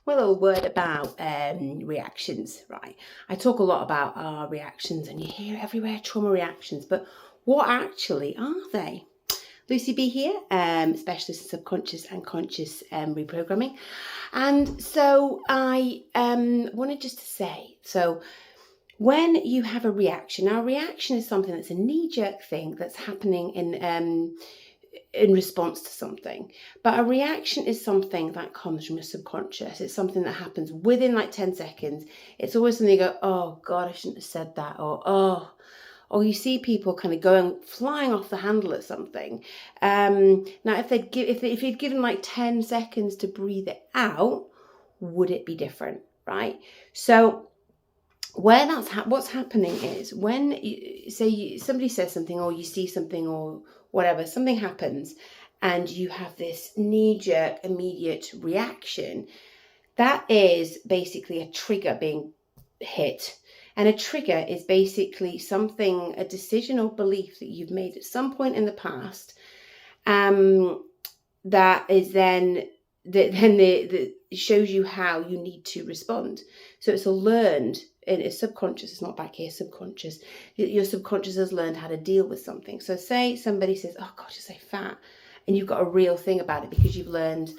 Well, a word about reactions, right? I talk a lot about our reactions, and you hear everywhere trauma reactions, but what actually are they? Lucy B here, specialist in subconscious and conscious reprogramming. And so I wanted just to say, so when you have a reaction, now a reaction is something that's a knee-jerk thing that's happening in response to something. But a reaction is something that comes from your subconscious. It's something that happens within like 10 seconds. It's always something you go, oh God, I shouldn't have said that. Or you see people kind of flying off the handle at something. Now, if you'd given like 10 seconds to breathe it out, would it be different, right? So where what's happening is when somebody says something, or you see something, or whatever, something happens, and you have this knee-jerk immediate reaction, that is basically a trigger being hit. And a trigger is basically a decision or belief that you've made at some point in the past, that is then shows you how you need to respond. So it's a learned, and it's subconscious, it's not back here, subconscious. Your subconscious has learned how to deal with something. So say somebody says, oh God, you say fat, and you've got a real thing about it because you've learned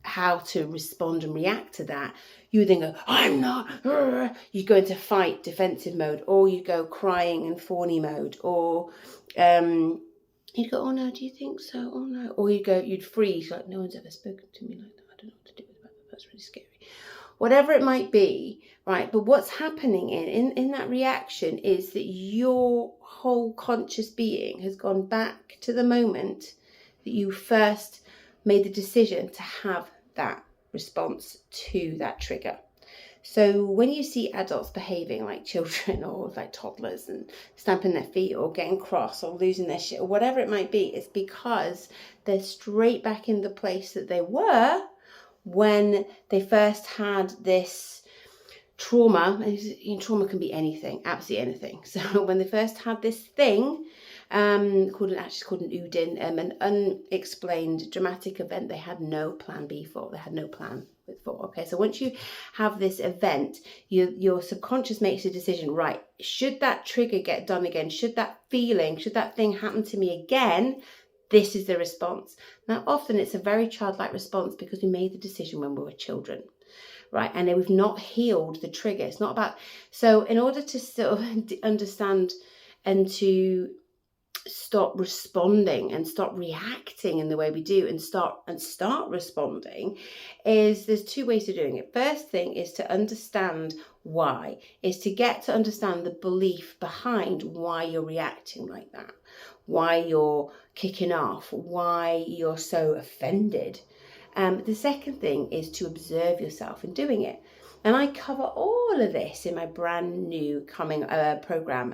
how to respond and react to that. You then go, I'm not, you go into fight, defensive mode, or you go crying and fawny mode, or you'd go, oh no, do you think so? Oh no. Or you'd freeze, like no one's ever spoken to me like that. I don't know what to do with that. That's really scary. Whatever it might be, right? But what's happening in that reaction is that your whole conscious being has gone back to the moment that you first made the decision to have that response to that trigger. So when you see adults behaving like children or like toddlers and stamping their feet or getting cross or losing their shit or whatever it might be, it's because they're straight back in the place that they were when they first had this trauma. And trauma can be anything, absolutely anything. So when they first had this thing, called an Udin, an unexplained dramatic event they had no plan B for, they had no plan for. Okay, so once you have this event, your subconscious makes a decision, right, should that trigger get done again, should that thing happen to me again, this is the response. Now often it's a very childlike response because we made the decision when we were children, right? And we've not healed the trigger. It's not about, so in order to sort of understand and to stop responding and stop reacting in the way we do and start responding, there's two ways of doing it. First thing is to understand why, is to get to understand the belief behind why you're reacting like that, why you're kicking off, why you're so offended. The second thing is to observe yourself in doing it. And I cover all of this in my brand new coming program,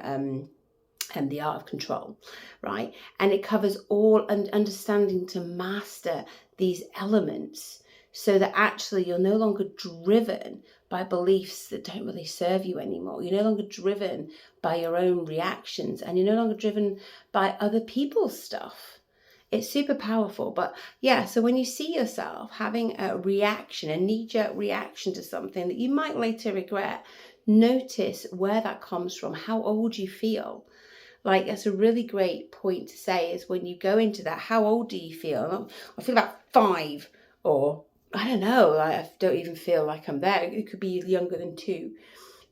and The Art of Control, right? And it covers all understanding to master these elements so that actually you're no longer driven by beliefs that don't really serve you anymore. You're no longer driven by your own reactions, and you're no longer driven by other people's stuff. It's super powerful. But yeah, so when you see yourself having a reaction, a knee-jerk reaction to something that you might later regret, notice where that comes from, how old you feel. Like, that's a really great point to say, is when you go into that, how old do you feel? I feel about 5, or I don't know, like I don't even feel like I'm there. It could be younger than 2.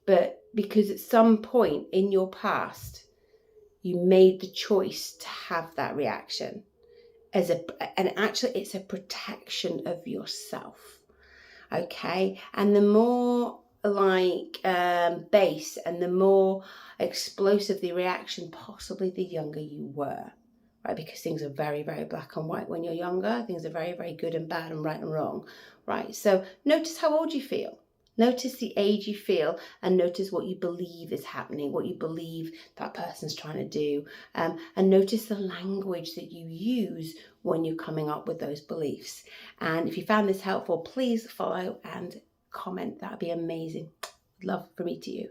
But because at some point in your past, you made the choice to have that reaction and actually it's a protection of yourself. Okay. And the more base and the more explosive the reaction, possibly the younger you were, right? Because things are very, very black and white when you're younger. Things are very, very good and bad and right and wrong, right? So notice how old you feel. Notice the age you feel, and notice what you believe is happening, what you believe that person's trying to do, and notice the language that you use when you're coming up with those beliefs. And if you found this helpful, please follow and comment. That'd be amazing. Love from me to you.